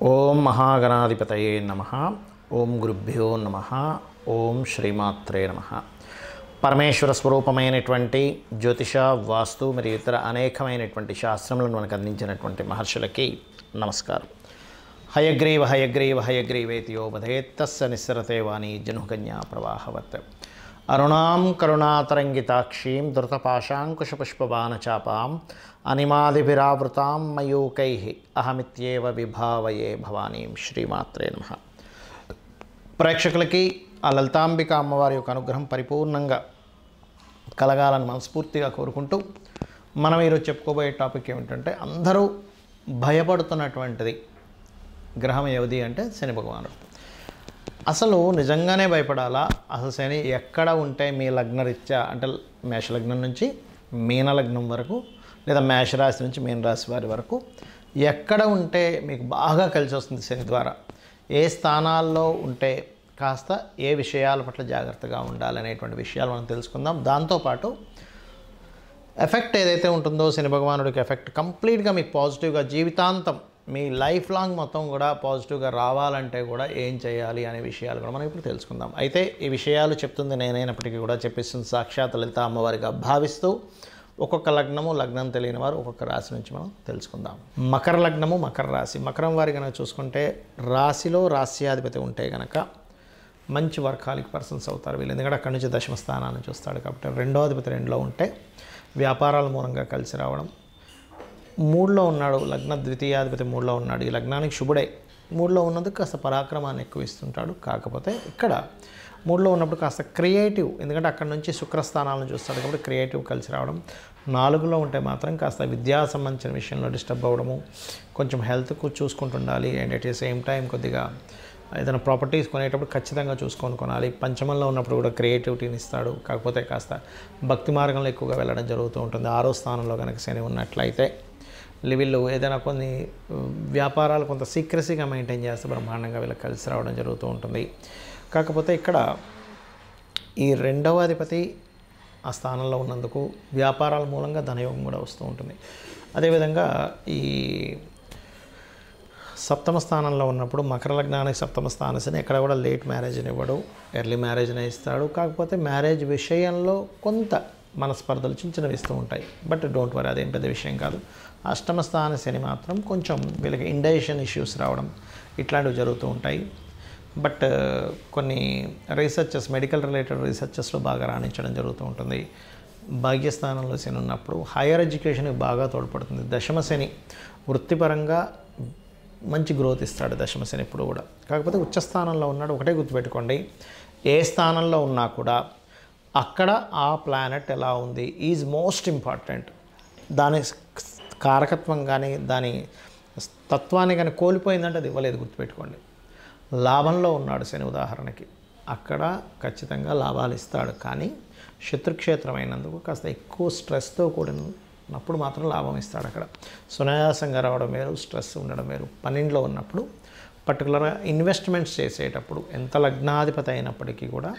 ఓం మహాగణాధిపతయే నమః. ఓం గురుభ్యో నమః. ఓం శ్రీమాత్రే నమః. పరమేశ్వర స్వరూపమైనటువంటి జ్యోతిష, వాస్తు మరియు ఇతర అనేకమైనటువంటి శాస్త్రములను మనకు అందించినటువంటి మహర్షులకి నమస్కారం. హయగ్రీవ హయగ్రీవ హయగ్రీవేతియోపధేత్ తస్య నిస్సరతే వాణి జనుకన్యా ప్రవాహవత్. అరుణాం కరుణాతరంగితాక్షీం ధృతపాశాంకుశపుష్పబాణచాపాం అనిమాదిభిరావృతాం మయూకైః అహమిత్యేవ విభావయే భవానీం. శ్రీమాత్రే నమః. ప్రేక్షకులకి ఆ లలితాంబిక అమ్మవారి యొక్క అనుగ్రహం పరిపూర్ణంగా కలగాలని మనస్ఫూర్తిగా కోరుకుంటూ మనం ఈరోజు చెప్పుకోబోయే టాపిక్ ఏమిటంటే, అందరూ భయపడుతున్నటువంటిది గ్రహం ఏది అంటే శని భగవానుడు. అసలు నిజంగానే భయపడాలా? అసలు శని ఎక్కడ ఉంటే మీ లగ్నరీత్యా అంటే మేషలగ్నం నుంచి మీనలగ్నం వరకు, లేదా మేషరాశి నుంచి మీనరాశి వారి వరకు ఎక్కడ ఉంటే మీకు బాగా కలిసి వస్తుంది శని ద్వారా, ఏ స్థానాల్లో ఉంటే కాస్త ఏ విషయాల పట్ల జాగ్రత్తగా ఉండాలనేటువంటి విషయాలు మనం తెలుసుకుందాం. దాంతోపాటు ఎఫెక్ట్ ఏదైతే ఉంటుందో శని భగవానుడికి ఎఫెక్ట్ కంప్లీట్గా మీకు పాజిటివ్గా జీవితాంతం మీ లైఫ్ లాంగ్ మొత్తం కూడా పాజిటివ్గా రావాలంటే కూడా ఏం చేయాలి అనే విషయాలు కూడా మనం ఇప్పుడు తెలుసుకుందాం. అయితే ఈ విషయాలు చెప్తుంది నేనైనప్పటికీ కూడా చెప్పిస్తుంది సాక్షాత్ లలిత అమ్మవారిగా భావిస్తూ ఒక్కొక్క లగ్నం తెలియని వారు ఒక్కొక్క రాశి నుంచి మనం తెలుసుకుందాం. మకర లగ్నము, మకర రాశి. మకరం వారి కనుక చూసుకుంటే రాశిలో రాశ్యాధిపతి ఉంటే కనుక మంచి వర్కాలిక్ పర్సన్స్ అవుతారు వీళ్ళు. ఎందుకంటే అక్కడి నుంచి దశమ స్థానాన్ని చూస్తాడు కాబట్టి. రెండో అధిపతి రెండులో ఉంటే వ్యాపారాల మూలంగా కలిసి రావడం. మూడులో ఉన్నాడు లగ్న ద్వితీయాధిపతి మూడులో ఉన్నాడు. ఈ లగ్నానికి శుభుడే. మూడులో ఉన్నందుకు కాస్త పరాక్రమాన్ని ఎక్కువ ఇస్తుంటాడు. కాకపోతే ఇక్కడ మూడులో ఉన్నప్పుడు కాస్త క్రియేటివ్, ఎందుకంటే అక్కడ నుంచి శుక్రస్థానాలను చూస్తాడు కాబట్టి క్రియేటివ్ కలిసి రావడం. నాలుగులో ఉంటే మాత్రం కాస్త విద్యా సంబంధించిన విషయంలో డిస్టర్బ్ అవ్వడము, కొంచెం హెల్త్కు చూసుకుంటుండాలి. And at the same time కొద్దిగా ఏదైనా ప్రాపర్టీస్ కొనేటప్పుడు ఖచ్చితంగా చూసుకొని కొనాలి. పంచమంలో ఉన్నప్పుడు కూడా క్రియేటివిటీని ఇస్తాడు. కాకపోతే కాస్త భక్తి మార్గంలో ఎక్కువగా వెళ్ళడం జరుగుతూ ఉంటుంది. ఆరో స్థానంలో కనుక శని ఉన్నట్లయితే వీళ్ళు ఏదైనా కొన్ని వ్యాపారాలు కొంత సీక్రెసీగా మెయింటైన్ చేస్తే బ్రహ్మాండంగా వీళ్ళకి కలిసి రావడం జరుగుతూ ఉంటుంది. కాకపోతే ఇక్కడ ఈ రెండవ అధిపతి ఆ స్థానంలో ఉన్నందుకు వ్యాపారాల మూలంగా ధనయోగం కూడా వస్తూ ఉంటుంది. అదేవిధంగా ఈ సప్తమ స్థానంలో ఉన్నప్పుడు మకర లగ్నానికి సప్తమ స్థానశని ఎక్కడ కూడా లేట్ మ్యారేజ్ని ఇవ్వడు, ఎర్లీ మ్యారేజ్ని ఇస్తాడు. కాకపోతే మ్యారేజ్ విషయంలో కొంత మనస్పర్ధలు చిన్నవి ఇస్తూ ఉంటాయి. బట్ డోంట్ వరీ, అదేం పెద్ద విషయం కాదు. అష్టమ స్థాన శని మాత్రం కొంచెం వీళ్ళకి ఇండైజెషన్ ఇష్యూస్ రావడం ఇట్లాంటివి జరుగుతూ ఉంటాయి. బట్ కొన్ని రీసెర్చెస్, మెడికల్ రిలేటెడ్ రీసెర్చెస్లో బాగా రాణించడం జరుగుతూ ఉంటుంది. భాగ్యస్థానంలో శని ఉన్నప్పుడు హైయర్ ఎడ్యుకేషన్కి బాగా తోడ్పడుతుంది. దశమ శని వృత్తిపరంగా మంచి గ్రోత్ ఇస్తాడు దశమ శని ఎప్పుడు కూడా. కాకపోతే ఉచ్చస్థానంలో ఉన్నాడు. ఒకటే గుర్తుపెట్టుకోండి, ఏ స్థానంలో ఉన్నా కూడా అక్కడ ఆ ప్లానెట్ ఎలా ఉంది ఈజ్ మోస్ట్ ఇంపార్టెంట్. దాని కారకత్వం కానీ దాని తత్వాన్ని కానీ కోల్పోయిందంటే అది ఇవ్వలేదు, గుర్తుపెట్టుకోండి. లాభంలో ఉన్నాడు శని ఉదాహరణకి, అక్కడ ఖచ్చితంగా లాభాలు ఇస్తాడు. కానీ శత్రుక్షేత్రమైనందుకు కాస్త ఎక్కువ స్ట్రెస్తో కూడినప్పుడు మాత్రం లాభం ఇస్తాడు. అక్కడ సునాయాసంగా రావడం వేరు, స్ట్రెస్ ఉండడం వేరు. 12లో ఉన్నప్పుడు పర్టికులర్గా ఇన్వెస్ట్మెంట్స్ చేసేటప్పుడు ఎంత లగ్నాధిపతి అయినప్పటికీ కూడా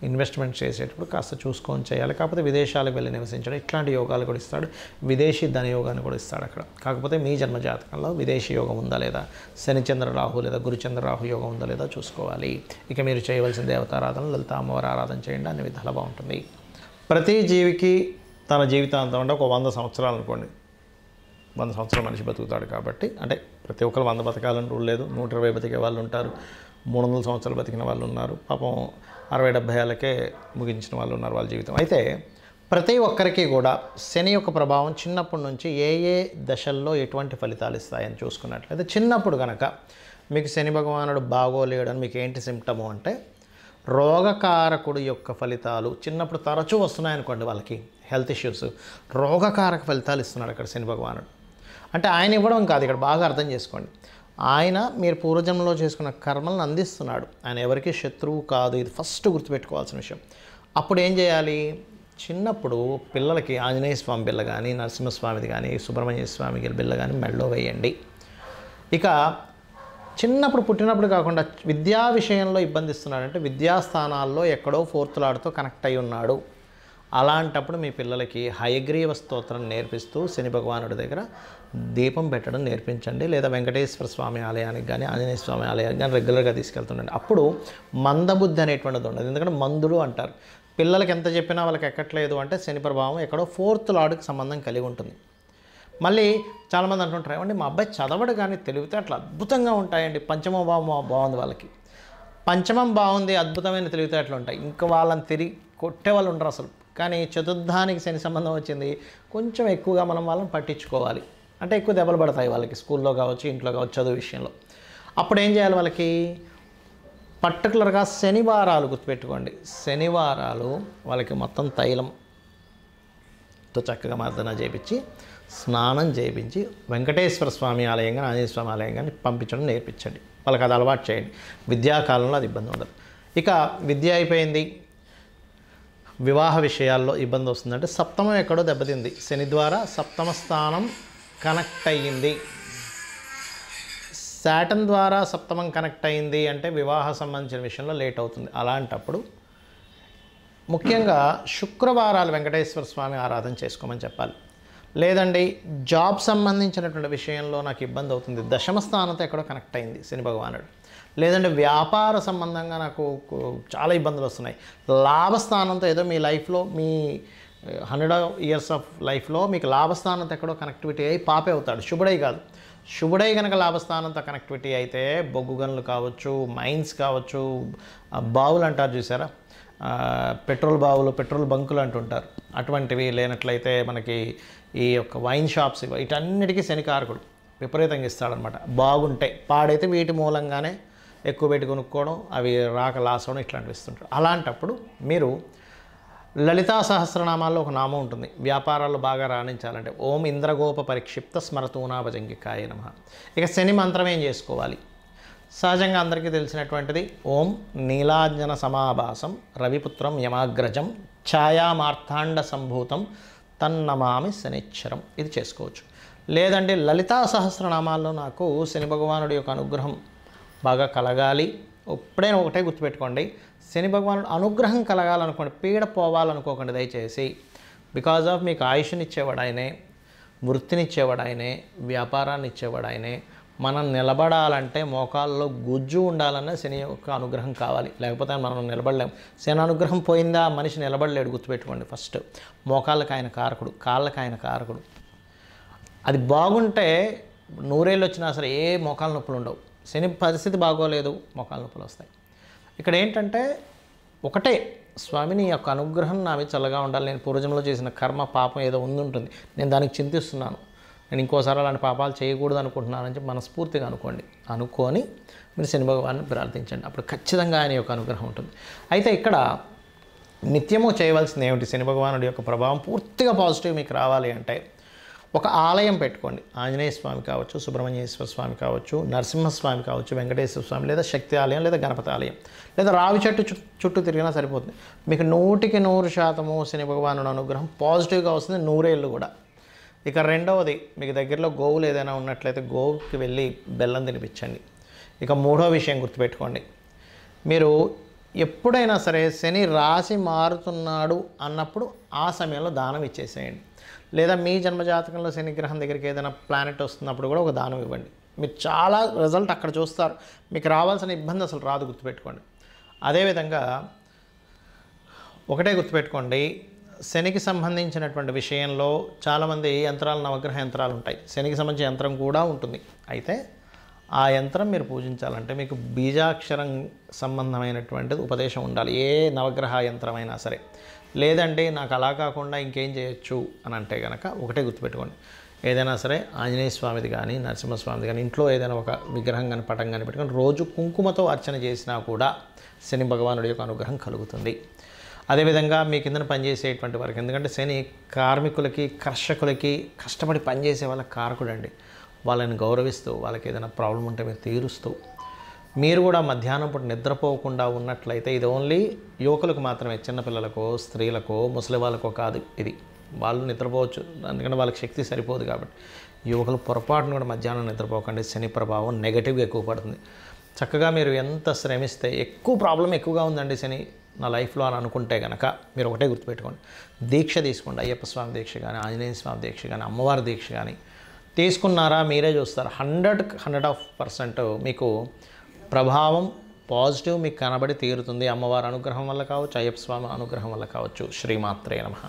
ఇన్వెస్ట్మెంట్ చేసేటప్పుడు కాస్త చూసుకొని చేయాలి. కాకపోతే విదేశాలకు వెళ్ళి నివసించడం ఇట్లాంటి యోగాలు కూడా ఇస్తాడు. విదేశీ ధనయోగాన్ని కూడా ఇస్తాడు అక్కడ. కాకపోతే మీ జన్మజాతకంలో విదేశీ యోగం ఉందా లేదా, శనిచంద్ర రాహు లేదా గురుచంద్ర రాహు యోగం ఉందా లేదా చూసుకోవాలి. ఇక మీరు చేయవలసిన దేవతారాధన లలిత అమ్మవారి ఆరాధన చేయండి, అన్ని విధాలు బాగుంటుంది. ప్రతి జీవికి తన జీవితాంతం అంటే ఒక 100 సంవత్సరాలు అనుకోండి, 100 సంవత్సరాలు మనిషి బతుకుతాడు కాబట్టి. అంటే ప్రతి ఒక్కరు 100 బతకాలని రూల్ లేదు. 120 బతికే వాళ్ళు ఉంటారు, 300 సంవత్సరాలు బతికిన వాళ్ళు ఉన్నారు, పాపం 60-70 ఏళ్ళకే ముగించిన వాళ్ళు ఉన్నారు వాళ్ళ జీవితం. అయితే ప్రతి ఒక్కరికి కూడా శని యొక్క ప్రభావం చిన్నప్పటి నుంచి ఏ ఏ దశల్లో ఎటువంటి ఫలితాలు ఇస్తాయని చూసుకున్నట్లయితే, చిన్నప్పుడు కనుక మీకు శని భగవానుడు బాగోలేడని మీకు ఏంటి సిమ్టము అంటే, రోగకారకుడు యొక్క ఫలితాలు చిన్నప్పుడు తరచూ వస్తున్నాయనుకోండి వాళ్ళకి హెల్త్ ఇష్యూస్, రోగకారక ఫలితాలు ఇస్తున్నాడు అక్కడ శని భగవానుడు. అంటే ఆయన ఇవ్వడం కాదు, ఇక్కడ బాగా అర్థం చేసుకోండి. ఆయన మీరు పూర్వజన్మలో చేసుకున్న కర్మలను అందిస్తున్నాడు. ఆయన ఎవరికి శత్రువు కాదు, ఇది ఫస్ట్ గుర్తుపెట్టుకోవాల్సిన విషయం. అప్పుడు ఏం చేయాలి? చిన్నప్పుడు పిల్లలకి ఆంజనేయ స్వామి బిళ్ళ కానీ, నరసింహస్వామిది కానీ, సుబ్రహ్మణ్య స్వామి బిళ్ళ కానీ మెడలో వేయండి. ఇక చిన్నప్పుడు పుట్టినప్పుడు కాకుండా విద్యా విషయంలో ఇబ్బంది ఇస్తున్నాడంటే విద్యాస్థానాల్లో ఎక్కడో 4th లార్డ్తో కనెక్ట్ అయి ఉన్నాడు అలాంటప్పుడు మీ పిల్లలకి హయగ్రీవ స్తోత్రం నేర్పిస్తూ శని భగవానుడి దగ్గర దీపం పెట్టడం నేర్పించండి. లేదా వెంకటేశ్వర స్వామి ఆలయానికి కానీ ఆంజనేయ స్వామి ఆలయానికి కానీ రెగ్యులర్గా తీసుకెళ్తుండండి. అప్పుడు మందబుద్ధి అనేటువంటిది ఉండదు. ఎందుకంటే మందుడు అంటారు. పిల్లలకి ఎంత చెప్పినా వాళ్ళకి ఎక్కట్లేదు అంటే శని ప్రభావం ఎక్కడో 4th లార్డ్కి సంబంధం కలిగి ఉంటుంది. మళ్ళీ చాలామంది అంటుంటారు, ఏమండి మా అబ్బాయి చదవడు కానీ తెలివితేటలు అద్భుతంగా ఉంటాయండి, పంచమ భావం బాగుంది, వాళ్ళకి పంచమం బాగుంది, అద్భుతమైన తెలివితేటలు ఉంటాయి, ఇంకా వాళ్ళని తిరిగి కొట్టే వాళ్ళు ఉండరు అసలు. కానీ చతుర్థానికి శని సంబంధం వచ్చింది, కొంచెం ఎక్కువగా మనం వాళ్ళని పట్టించుకోవాలి. అంటే ఎక్కువ దెబ్బలు పడతాయి వాళ్ళకి, స్కూల్లో కావచ్చు, ఇంట్లో కావచ్చు, చదువు విషయంలో. అప్పుడు ఏం చేయాలి వాళ్ళకి? పర్టికులర్గా శనివారాలు గుర్తుపెట్టుకోండి. శనివారాలు వాళ్ళకి మొత్తం తైలంతో చక్కగా మర్దన చేయించి, స్నానం చేయించి, వెంకటేశ్వర స్వామి ఆలయం కానీ ఆంజనేయ స్వామి ఆలయం కానీ పంపించడం నేర్పించండి. వాళ్ళకి అది అలవాటు చేయండి. విద్యాకాలంలో అది ఇబ్బంది ఉండదు. ఇక విద్య అయిపోయింది, వివాహ విషయాల్లో ఇబ్బంది వస్తుందంటే సప్తమం ఎక్కడో దెబ్బతింది. శని ద్వారా సప్తమ స్థానం కనెక్ట్ అయ్యింది. శాటర్న్ ద్వారా సప్తమం కనెక్ట్ అయింది అంటే వివాహ సంబంధించిన విషయంలో లేట్ అవుతుంది. అలాంటప్పుడు ముఖ్యంగా శుక్రవారాలు వెంకటేశ్వర స్వామి ఆరాధన చేసుకోమని చెప్పాలి. లేదండి జాబ్ సంబంధించినటువంటి విషయంలో నాకు ఇబ్బంది అవుతుంది, దశమ స్థానంతో ఎక్కడో కనెక్ట్ అయింది శని భగవానుడు. లేదంటే వ్యాపార సంబంధంగా నాకు చాలా ఇబ్బందులు వస్తున్నాయి, లాభస్థానంతో ఏదో మీ లైఫ్లో మీ 100 years ఆఫ్ లైఫ్లో మీకు లాభస్థానంతో ఎక్కడో కనెక్టివిటీ అయ్యి పాపే అవుతాడు, శుభుడై కాదు. శుభుడై కనుక లాభస్థానంతో కనెక్టివిటీ అయితే బొగ్గు గనులు కావచ్చు, మైన్స్ కావచ్చు, బావులు అంటారు చూసారా, పెట్రోల్ బావులు, పెట్రోల్ బంకులు అంటుంటారు, అటువంటివి లేనట్లయితే మనకి ఈ యొక్క వైన్ షాప్స్ వీటన్నిటికీ శనికారకుడు విపరీతంగా ఇస్తాడనమాట. బాగుంటే, పాడైతే వీటి మూలంగానే ఎక్కువ పెట్టి కొనుక్కోవడం, అవి రాక లాస్ అవడం ఇట్లాంటివి ఇస్తుంటారు. అలాంటప్పుడు మీరు లలితా సహస్రనామాల్లో ఒక నామం ఉంటుంది, వ్యాపారాల్లో బాగా రాణించాలంటే ఓం ఇంద్రగోప పరిక్షిప్త స్మరతూనాభజంగికాయ నమః. ఇక శని మంత్రం ఏం చేసుకోవాలి? సహజంగా అందరికీ తెలిసినటువంటిది ఓం నీలాంజన సమాభాసం రవిపుత్రం యమాగ్రజం ఛాయామార్తాండ సంభూతం తన్నమామి శనిచ్చరం, ఇది చేసుకోవచ్చు. లేదంటే లలితా సహస్రనామాల్లో నాకు శని భగవానుడి యొక్క అనుగ్రహం బాగా కలగాలి, ఎప్పుడైనా ఒకటే గుర్తుపెట్టుకోండి, శని భగవానుడు అనుగ్రహం కలగాలనుకోండి, పీడ పోవాలనుకోకండి దయచేసి. బికాజ్ ఆఫ్ మీకు ఆయుష్నిచ్చేవాడు ఆయనే, వృత్తినిచ్చేవాడు ఆయనే, వ్యాపారాన్ని ఇచ్చేవాడు ఆయనే. మనం నిలబడాలంటే మోకాల్లో గుజ్జు ఉండాలన్న శని యొక్క అనుగ్రహం కావాలి, లేకపోతే మనం నిలబడలేము. శని అనుగ్రహం పోయిందా మనిషి నిలబడలేడు, గుర్తుపెట్టుకోండి. ఫస్ట్ మోకాళ్ళకి ఆయన కారకుడు, కాళ్ళకి ఆయన కారకుడు. అది బాగుంటే 100 ఏళ్ళు వచ్చినా సరే ఏ మోకాళ్ళ నొప్పులు ఉండవు. శని పరిస్థితి బాగోలేదు, మోకాళ్ళ నొప్పులు వస్తాయి. ఇక్కడ ఏంటంటే ఒకటే, స్వామిని యొక్క అనుగ్రహం నా మీద చల్లగా ఉండాలి, నేను పూర్వజంలో చేసిన కర్మ పాపం ఏదో ఉంటుంది, నేను దానికి చింతిస్తున్నాను, నేను ఇంకోసారి అలాంటి పాపాలు చేయకూడదు అనుకుంటున్నానని చెప్పి మనస్ఫూర్తిగా అనుకొని మీరు శని భగవాన్ని ప్రార్థించండి. అప్పుడు ఖచ్చితంగా ఆయన యొక్క అనుగ్రహం ఉంటుంది. అయితే ఇక్కడ నిత్యము చేయవలసింది ఏమిటి? శని భగవానుడి యొక్క ప్రభావం పూర్తిగా పాజిటివ్ మీకు రావాలి అంటే ఒక ఆలయం పెట్టుకోండి. ఆంజనేయ స్వామి కావచ్చు, సుబ్రహ్మణ్యేశ్వర స్వామి కావచ్చు, నరసింహస్వామి కావచ్చు, వెంకటేశ్వర స్వామి, లేదా శక్తి ఆలయం, లేదా గణపతి ఆలయం, లేదా రావి చెట్టు చుట్టూ తిరిగినా సరిపోతుంది. మీకు 100% శని భగవానుడి అనుగ్రహం పాజిటివ్గా వస్తుంది, 100 ఏళ్ళు కూడా. ఇక రెండవది, మీకు దగ్గరలో గోవులు ఏదైనా ఉన్నట్లయితే గోవుకి వెళ్ళి బెల్లం తినిపించండి. ఇక మూడో విషయం గుర్తుపెట్టుకోండి, మీరు ఎప్పుడైనా సరే శని రాశి మారుతున్నాడు అన్నప్పుడు ఆ సమయంలో దానం ఇచ్చేసేయండి. లేదా మీ జన్మజాతకంలో శని గ్రహం దగ్గరికి ఏదైనా ప్లానెట్ వస్తున్నప్పుడు కూడా ఒక దానం ఇవ్వండి. మీరు చాలా రిజల్ట్ అక్కడ చూస్తారు, మీకు రావాల్సిన ఇబ్బంది అసలు రాదు, గుర్తుపెట్టుకోండి. అదేవిధంగా ఒకటే గుర్తుపెట్టుకోండి, శనికి సంబంధించినటువంటి విషయంలో చాలామంది యంత్రాలు, నవగ్రహ యంత్రాలు ఉంటాయి, శనికి సంబంధించిన యంత్రం కూడా ఉంటుంది. అయితే ఆ యంత్రం మీరు పూజించాలంటే మీకు బీజాక్షరం సంబంధమైనటువంటిది ఉపదేశం ఉండాలి, ఏ నవగ్రహ యంత్రమైనా సరే. లేదంటే నాకు అలా కాకుండా ఇంకేం చేయొచ్చు అని అంటే కనుక ఒకటే గుర్తుపెట్టుకోండి, ఏదైనా సరే ఆంజనేయ స్వామిది కానీ నరసింహస్వామిది కానీ ఇంట్లో ఏదైనా ఒక విగ్రహం కానీ పటం కానీ పెట్టుకొని రోజు కుంకుమతో అర్చన చేసినా కూడా శని భగవానుడి యొక్క అనుగ్రహం కలుగుతుంది. అదేవిధంగా మీ కిందన పనిచేసేటువంటి వారికి, ఎందుకంటే శని కార్మికులకి, కర్షకులకి, కష్టపడి పనిచేసే వాళ్ళకి కారకుడండి. వాళ్ళని గౌరవిస్తూ, వాళ్ళకి ఏదైనా ప్రాబ్లం ఉంటే మీరు తీరుస్తూ, మీరు కూడా మధ్యాహ్నం పూట నిద్రపోకుండా ఉన్నట్లయితే, ఇది ఓన్లీ యువకులకు మాత్రమే, చిన్నపిల్లలకో, స్త్రీలకో, ముసలి వాళ్ళకో కాదు ఇది. వాళ్ళు నిద్రపోవచ్చు, ఎందుకంటే వాళ్ళకి శక్తి సరిపోదు కాబట్టి. యువకులు పొరపాటును కూడా మధ్యాహ్నం నిద్రపోకండి, శని ప్రభావం నెగటివ్గా ఎక్కువ పడుతుంది. చక్కగా మీరు ఎంత శ్రమిస్తే, ఎక్కువ ప్రాబ్లం ఎక్కువగా ఉందండి శని నా లైఫ్లో అని అనుకుంటే కనుక మీరు ఒకటే గుర్తుపెట్టుకోండి, దీక్ష తీసుకోండి. అయ్యప్ప స్వామి దీక్ష కానీ, ఆంజనేయ స్వామి దీక్ష కానీ, అమ్మవారి దీక్ష కానీ తీసుకున్నారా మీరే చూస్తారు 100% మీకు ప్రభావం పాజిటివ్ మీకు కనబడి తీరుతుంది. అమ్మవారి అనుగ్రహం వల్ల కావచ్చు, అయ్యప్ప స్వామి అనుగ్రహం వల్ల కావచ్చు. శ్రీమాత్రే నమః.